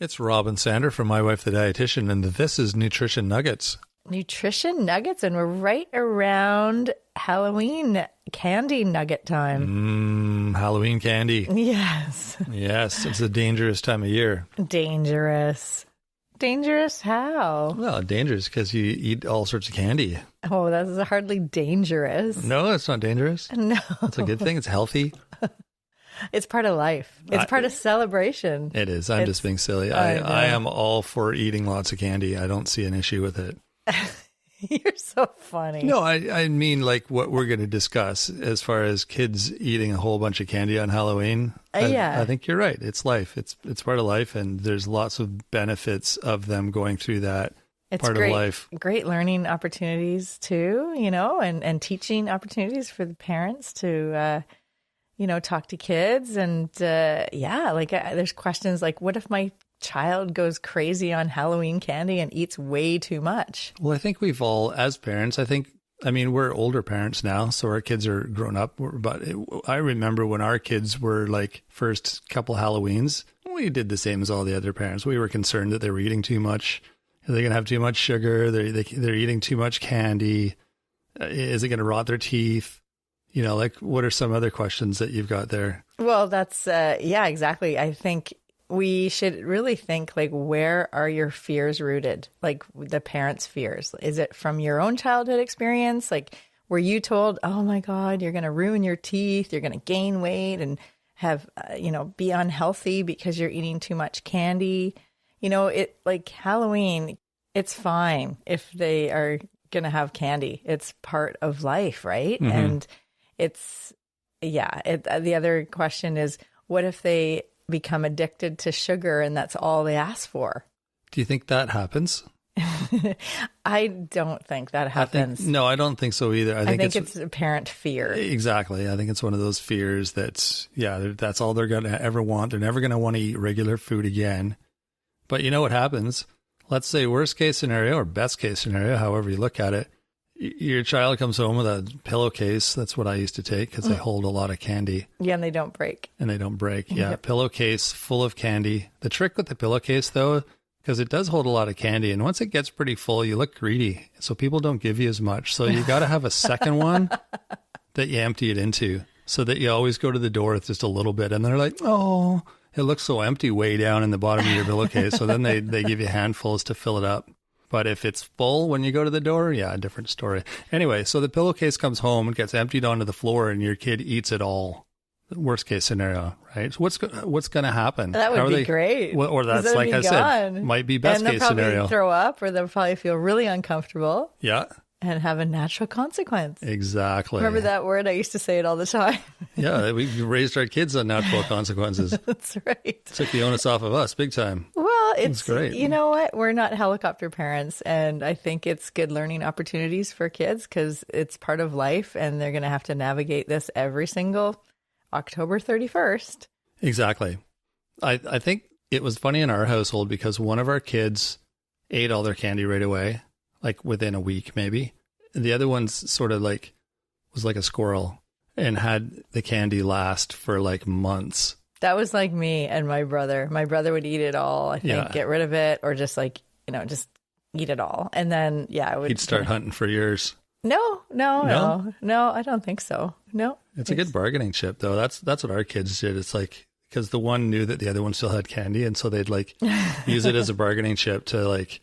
It's Rob and Sander from My Wife the Dietitian, and this is Nutrition Nuggets. Nutrition Nuggets, and we're right around Halloween candy nugget time. Halloween candy. Yes. Yes, it's a dangerous time of year. Dangerous. Dangerous how? Well, dangerous because you eat all sorts of candy. Oh, that's hardly dangerous. No, it's not dangerous. No. It's a good thing. It's healthy. It's part of life. It's part of celebration. It is. I'm just being silly. I am all for eating lots of candy. I don't see an issue with it. You're so funny. No, I mean like what we're going to discuss as far as kids eating a whole bunch of candy on Halloween. Yeah. I think you're right. It's life. It's part of life, and there's lots of benefits of them going through that part of life. Great learning opportunities too, and teaching opportunities for the parents to, talk to kids. And there's questions like, what if my child goes crazy on Halloween candy and eats way too much? Well, I think we've all, as parents, we're older parents now, so our kids are grown up. But I remember when our kids were like first couple Halloweens, we did the same as all the other parents. We were concerned that they were eating too much. Are they going to have too much sugar? They're eating too much candy. Is it going to rot their teeth? What are some other questions that you've got there? Well, that's, exactly. I think we should really think, like, where are your fears rooted? Like the parents' fears. Is it from your own childhood experience? Like, were you told, oh my God, you're going to ruin your teeth, you're going to gain weight and have, be unhealthy because you're eating too much candy? Like Halloween, it's fine if they are going to have candy. It's part of life, right? Mm-hmm. And the other question is, what if they become addicted to sugar and that's all they ask for? Do you think that happens? I don't think that happens. No, I don't think so either. I think it's a parent fear. Exactly. I think it's one of those fears that's all they're going to ever want. They're never going to want to eat regular food again. But you know what happens? Let's say worst case scenario or best case scenario, however you look at it, your child comes home with a pillowcase. That's what I used to take because they hold a lot of candy. Yeah, and they don't break. Yeah, Yep. Pillowcase full of candy. The trick with the pillowcase, though, because it does hold a lot of candy, and once it gets pretty full, you look greedy. So people don't give you as much. So you got to have a second one that you empty it into so that you always go to the door with just a little bit. And they're like, oh, it looks so empty way down in the bottom of your pillowcase. So then they give you handfuls to fill it up. But if it's full when you go to the door, a different story. Anyway, so the pillowcase comes home and gets emptied onto the floor and your kid eats it all. Worst case scenario, right? So what's going to happen? That would be great. Or that's, like I said, might be best case scenario. And they'll probably throw up, or they'll probably feel really uncomfortable. Yeah. And have a natural consequence. Exactly. Remember that word? I used to say it all the time. Yeah, we raised our kids on natural consequences. That's right. Took the onus off of us big time. Well, it's great. You know what? We're not helicopter parents, and I think it's good learning opportunities for kids because it's part of life, and they're going to have to navigate this every single October 31st. Exactly. I think it was funny in our household because one of our kids ate all their candy right away, like within a week maybe. And the other one's sort of like was like a squirrel and had the candy last for like months. That was like me and my brother. My brother would eat it all, I think, get rid of it, or just like, just eat it all. And then, he'd start hunting for yours. No, I don't think so. No. It's a good bargaining chip, though. That's what our kids did. It's like, because the one knew that the other one still had candy, and so they'd like use it as a bargaining chip to like,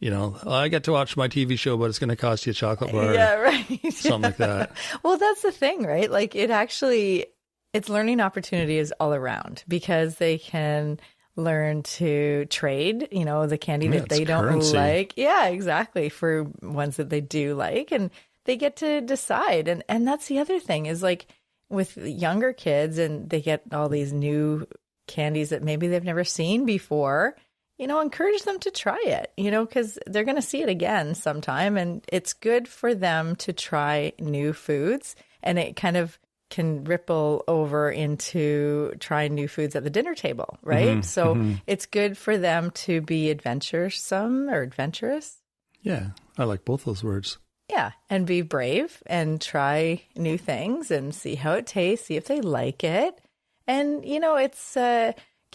I get to watch my TV show, but it's going to cost you a chocolate bar. Yeah, right. Something like that. Well, that's the thing, right? Like it's learning opportunities all around because they can learn to trade, the candy that they don't currency. like. Yeah, exactly. For ones that they do like, and they get to decide. And that's the other thing is like with younger kids, and they get all these new candies that maybe they've never seen before, encourage them to try it, because they're going to see it again sometime. And it's good for them to try new foods, and it kind of can ripple over into trying new foods at the dinner table, right? Mm-hmm, so it's good for them to be adventuresome or adventurous. Yeah, I like both those words. Yeah, and be brave and try new things and see how it tastes, see if they like it. And, it's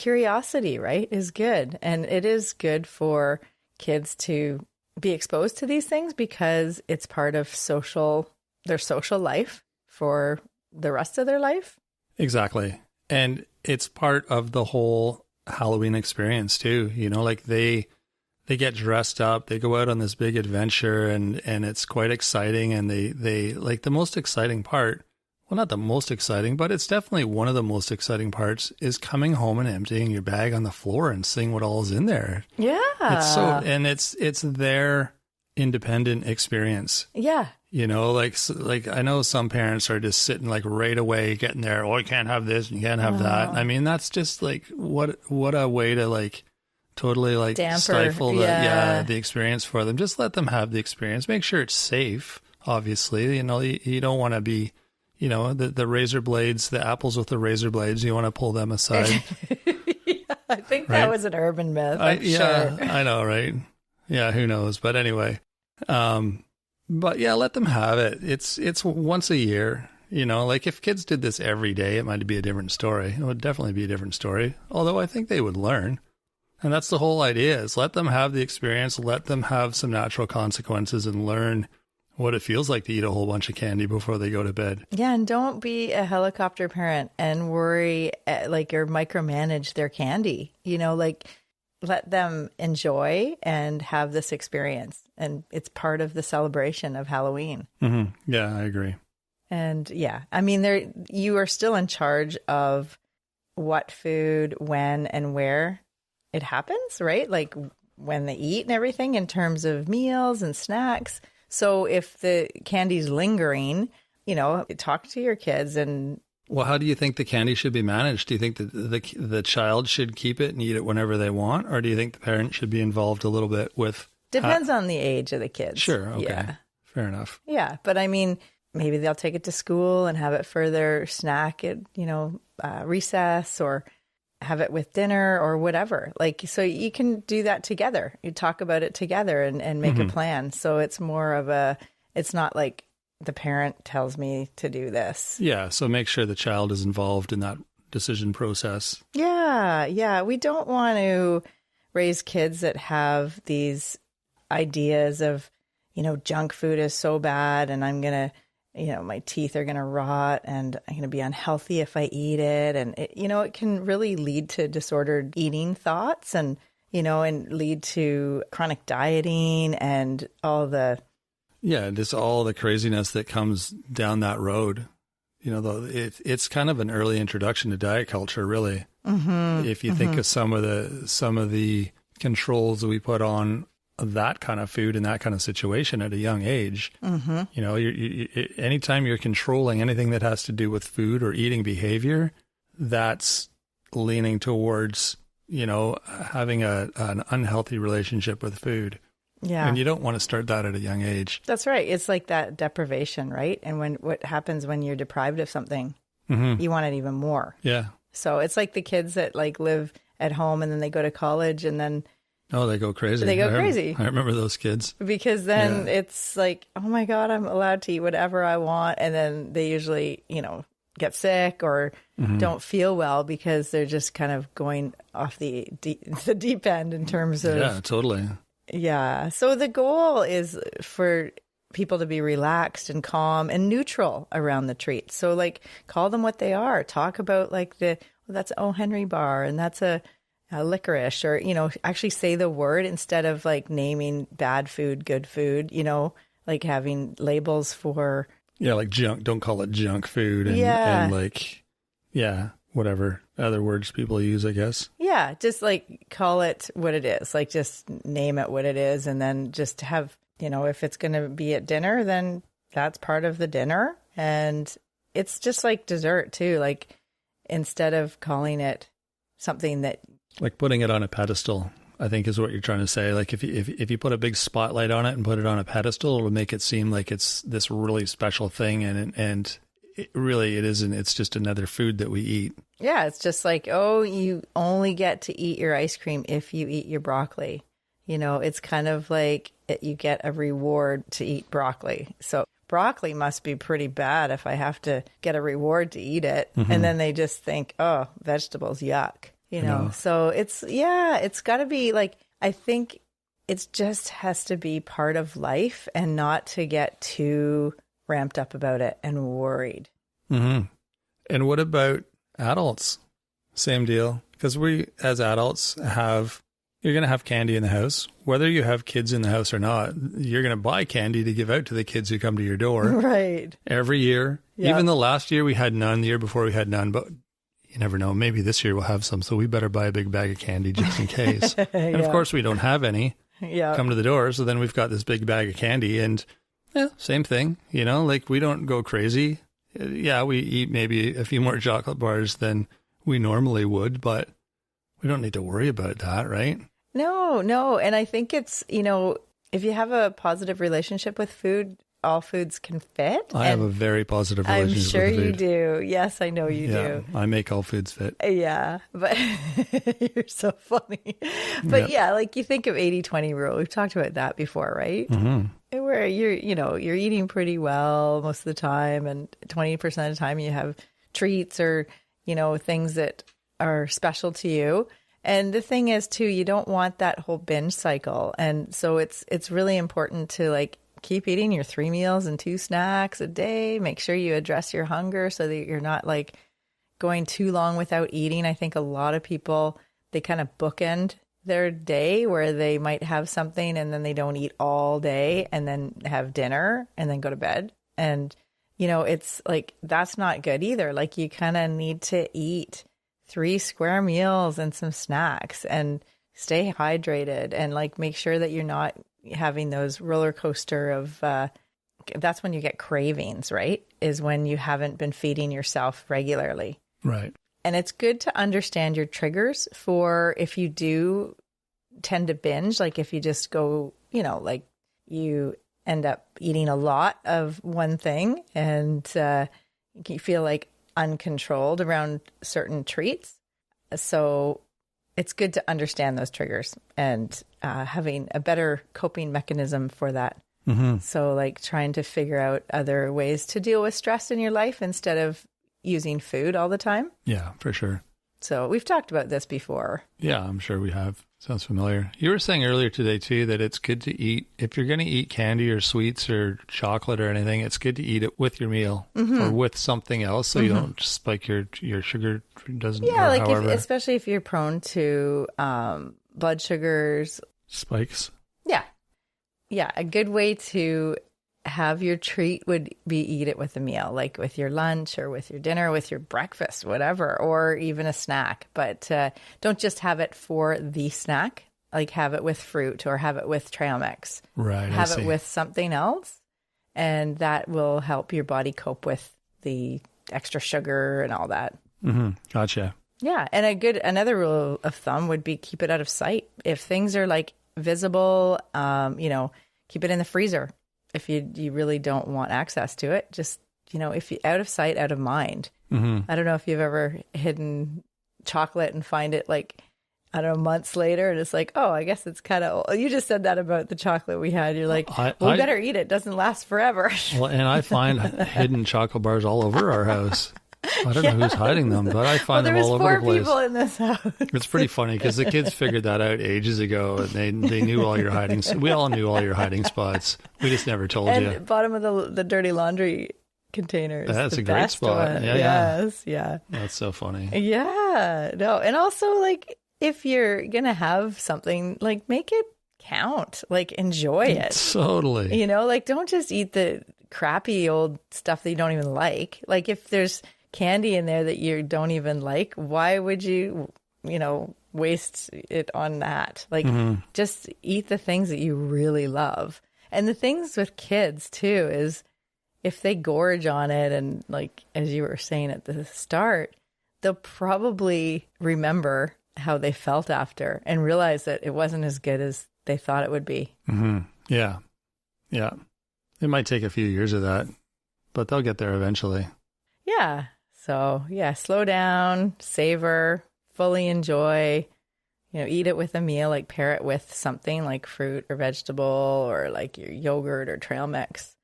curiosity, right, is good. And it is good for kids to be exposed to these things because it's part of their social life for the rest of their life. Exactly. And it's part of the whole Halloween experience too. You know, like they get dressed up, they go out on this big adventure and it's quite exciting. And they like the most exciting part, well, not the most exciting, but it's definitely one of the most exciting parts is coming home and emptying your bag on the floor and seeing what all is in there. Yeah. It's their independent experience. Yeah. You know, like I know some parents are just sitting like right away getting there. Oh, you can't have this and you can't have that. I mean, that's just like what a way to like totally like stifle the experience for them. Just let them have the experience. Make sure it's safe. Obviously, you know, you don't want to be, you know, the razor blades, the apples with the razor blades. You want to pull them aside. I think that was an urban myth. Sure. I know, right? Yeah, who knows? But anyway. But yeah, let them have it. It's once a year, you know, like if kids did this every day, it might be a different story. It would definitely be a different story. Although I think they would learn. And that's the whole idea is let them have the experience, let them have some natural consequences and learn what it feels like to eat a whole bunch of candy before they go to bed. Yeah. And don't be a helicopter parent and worry like or micromanage their candy, you know, like let them enjoy and have this experience. And it's part of the celebration of Halloween. Mm-hmm. Yeah, I agree. And yeah, I mean, you are still in charge of what food, when, and where it happens, right? Like when they eat and everything in terms of meals and snacks. So if the candy's lingering, you know, talk to your kids and... Well, how do you think the candy should be managed? Do you think that the child should keep it and eat it whenever they want? Or do you think the parent should be involved a little bit with... Depends on the age of the kids. Sure. Okay. Yeah. Fair enough. Yeah. But I mean, maybe they'll take it to school and have it for their snack at, you know, recess or have it with dinner or whatever. Like, so you can do that together. You talk about it together and make a plan. So it's more of it's not like the parent tells me to do this. Yeah. So make sure the child is involved in that decision process. Yeah. Yeah. We don't want to raise kids that have these ideas of, you know, junk food is so bad and I'm going to, you know, my teeth are going to rot and I'm going to be unhealthy if I eat it. And, you know, it can really lead to disordered eating thoughts and, you know, and lead to chronic dieting and all the... Yeah, just all the craziness that comes down that road. You know, though it's kind of an early introduction to diet culture, really. Mm-hmm. If you think of some of the controls that we put on that kind of food in that kind of situation at a young age, you know, anytime you're controlling anything that has to do with food or eating behavior, that's leaning towards, you know, having an unhealthy relationship with food. Yeah. And you don't want to start that at a young age. That's right. It's like that deprivation, right? And what happens when you're deprived of something, you want it even more. Yeah. So it's like the kids that like live at home and then they go to college and then... Oh, they go crazy. I remember those kids. Because then it's like, oh my God, I'm allowed to eat whatever I want. And then they usually, you know, get sick or don't feel well because they're just kind of going off the deep end in terms of... Yeah, totally. Yeah. So the goal is for people to be relaxed and calm and neutral around the treats. So like call them what they are. Talk about like that's O. Henry bar and that's a licorice, or, you know, actually say the word instead of like naming bad food, good food, you know, like having labels for. Yeah. Like junk. Don't call it junk food. And like, yeah, whatever other words people use, I guess. Yeah. Just like call it what it is. Like just name it what it is. And then just have, you know, if it's going to be at dinner, then that's part of the dinner. And it's just like dessert too. Like instead of calling it something that. Like putting it on a pedestal, I think is what you're trying to say. Like if you put a big spotlight on it and put it on a pedestal, it'll make it seem like it's this really special thing. And it isn't. It's just another food that we eat. Yeah. It's just like, oh, you only get to eat your ice cream if you eat your broccoli. You know, it's kind of like you get a reward to eat broccoli. So broccoli must be pretty bad if I have to get a reward to eat it. And then they just think, oh, vegetables, yuck. You know, so it's got to be like, I think it just has to be part of life and not to get too ramped up about it and worried. Mm-hmm. And what about adults? Same deal. Because we, as adults, you're going to have candy in the house. Whether you have kids in the house or not, you're going to buy candy to give out to the kids who come to your door. Right. Every year. Yep. Even the last year we had none, the year before we had none, but you never know. Maybe this year we'll have some, so we better buy a big bag of candy just in case. And of course we don't have any come to the door, so then we've got this big bag of candy, and same thing, you know, like we don't go crazy. Yeah, we eat maybe a few more chocolate bars than we normally would, but we don't need to worry about that, right? No. And I think it's, you know, if you have a positive relationship with food, all foods can fit. I have a very positive relationship with food. I'm sure you do. Yes, I know you do. I make all foods fit. Yeah, but you're so funny. But like you think of 80-20 rule. We've talked about that before, right? Mm-hmm. Where you're eating pretty well most of the time, and 20% of the time you have treats or, you know, things that are special to you. And the thing is too, you don't want that whole binge cycle. And so it's really important to like keep eating your 3 meals and 2 snacks a day. Make sure you address your hunger so that you're not like going too long without eating. I think a lot of people, they kind of bookend their day where they might have something and then they don't eat all day and then have dinner and then go to bed. And, you know, it's like, that's not good either. Like you kind of need to eat 3 square meals and some snacks and stay hydrated and like make sure that you're not having those roller coaster of, that's when you get cravings, right? Is when you haven't been feeding yourself regularly. Right. And it's good to understand your triggers for if you do tend to binge, like if you just go, you know, like you end up eating a lot of one thing and you feel like uncontrolled around certain treats. So it's good to understand those triggers and having a better coping mechanism for that. Mm-hmm. So like trying to figure out other ways to deal with stress in your life instead of using food all the time. Yeah, for sure. So we've talked about this before. Yeah, I'm sure we have. Sounds familiar. You were saying earlier today too that it's good to eat, if you're going to eat candy or sweets or chocolate or anything, it's good to eat it with your meal or with something else so you don't spike your sugar doesn't. Yeah, like especially if you're prone to blood sugars. Spikes. Yeah. Yeah, a good way to have your treat would be eat it with a meal, like with your lunch or with your dinner, with your breakfast, whatever, or even a snack. But don't just have it for the snack, like have it with fruit or have it with trail mix. Right. Have it with something else. And that will help your body cope with the extra sugar and all that. Mm-hmm. Gotcha. Yeah. And another rule of thumb would be keep it out of sight. If things are like visible, keep it in the freezer. If you really don't want access to it, just, if you out of sight, out of mind. Mm-hmm. I don't know if you've ever hidden chocolate and find it like, I don't know, months later. And it's like, oh, I guess it's kind of old. You just said that about the chocolate we had. You're like, we better eat it. It doesn't last forever. Well, and I find hidden chocolate bars all over our house. I don't know who's hiding them, but I find them all over the place. There was 4 people in this house. It's pretty funny because the kids figured that out ages ago, and they knew all your hiding. We all knew all your hiding spots. We just never told you. Bottom of the dirty laundry containers. That's a great spot. One. Yeah, yes, yeah. That's so funny. Yeah, no, and also like if you're gonna have something, like make it count. Like enjoy it. Totally. Like don't just eat the crappy old stuff that you don't even like. Like if there's candy in there that you don't even like, why would you waste it on that? Like just eat the things that you really love. And the things with kids too is if they gorge on it, and like as you were saying at the start, they'll probably remember how they felt after and realize that it wasn't as good as they thought it would be. Yeah it might take a few years of that, but they'll get there eventually. Yeah. So yeah, slow down, savor, fully enjoy, eat it with a meal, like pair it with something like fruit or vegetable or like your yogurt or trail mix.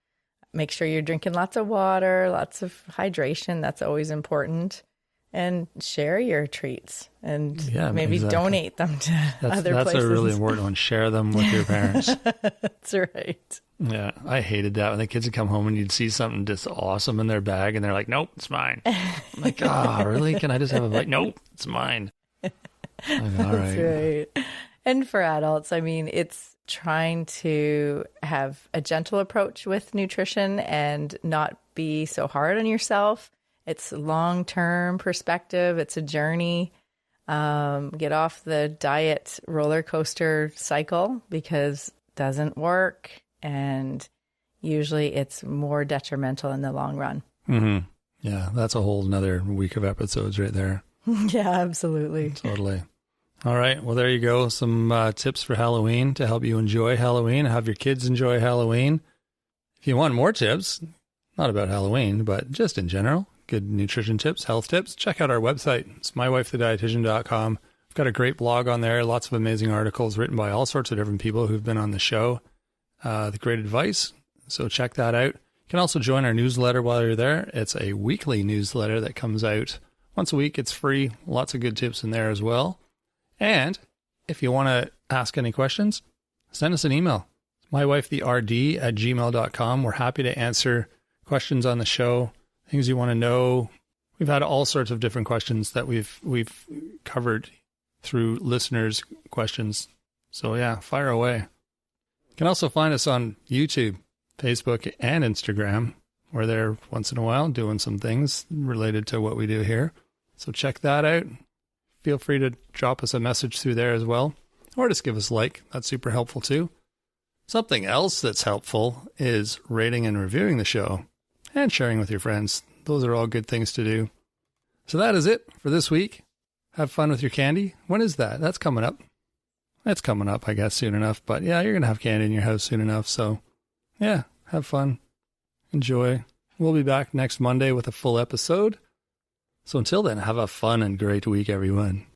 Make sure you're drinking lots of water, lots of hydration. That's always important. and share your treats and Yeah, maybe exactly. donate them to other That's places. a really important one. Share them with your parents. That's right. Yeah, I hated that when the kids would come home and you'd see something just awesome in their bag and they're like, nope, it's mine. I'm like, really? Can I just have a bite? Nope, it's mine. Like, all That's right. right. And for adults, I mean, it's trying to have a gentle approach with nutrition and not be so hard on yourself. It's long-term perspective. It's a journey. Get off the diet roller coaster cycle because it doesn't work. And usually it's more detrimental in the long run. Mm-hmm. Yeah, that's a whole nother week of episodes right there. Yeah, absolutely. Totally. All right. Well, there you go. Some tips for Halloween to help you enjoy Halloween, have your kids enjoy Halloween. If you want more tips, not about Halloween, but just in general, good nutrition tips, health tips, check out our website. It's mywifethedietitian.com. We've got a great blog on there, lots of amazing articles written by all sorts of different people who've been on the show. The great advice. So check that out. You can also join our newsletter while you're there. It's a weekly newsletter that comes out once a week. It's free. Lots of good tips in there as well. And if you want to ask any questions, send us an email. mywifetherd@gmail.com. We're happy to answer questions on the show, things you want to know. We've had all sorts of different questions that we've covered through listeners' questions. So yeah, fire away. You can also find us on YouTube, Facebook, and Instagram. We're there once in a while doing some things related to what we do here. So check that out. Feel free to drop us a message through there as well, or just give us a like. That's super helpful too. Something else that's helpful is rating and reviewing the show and sharing with your friends. Those are all good things to do. So that is it for this week. Have fun with your candy. When is that? That's coming up. It's coming up, I guess, soon enough. But yeah, you're going to have candy in your house soon enough. So yeah, have fun. Enjoy. We'll be back next Monday with a full episode. So until then, have a fun and great week, everyone.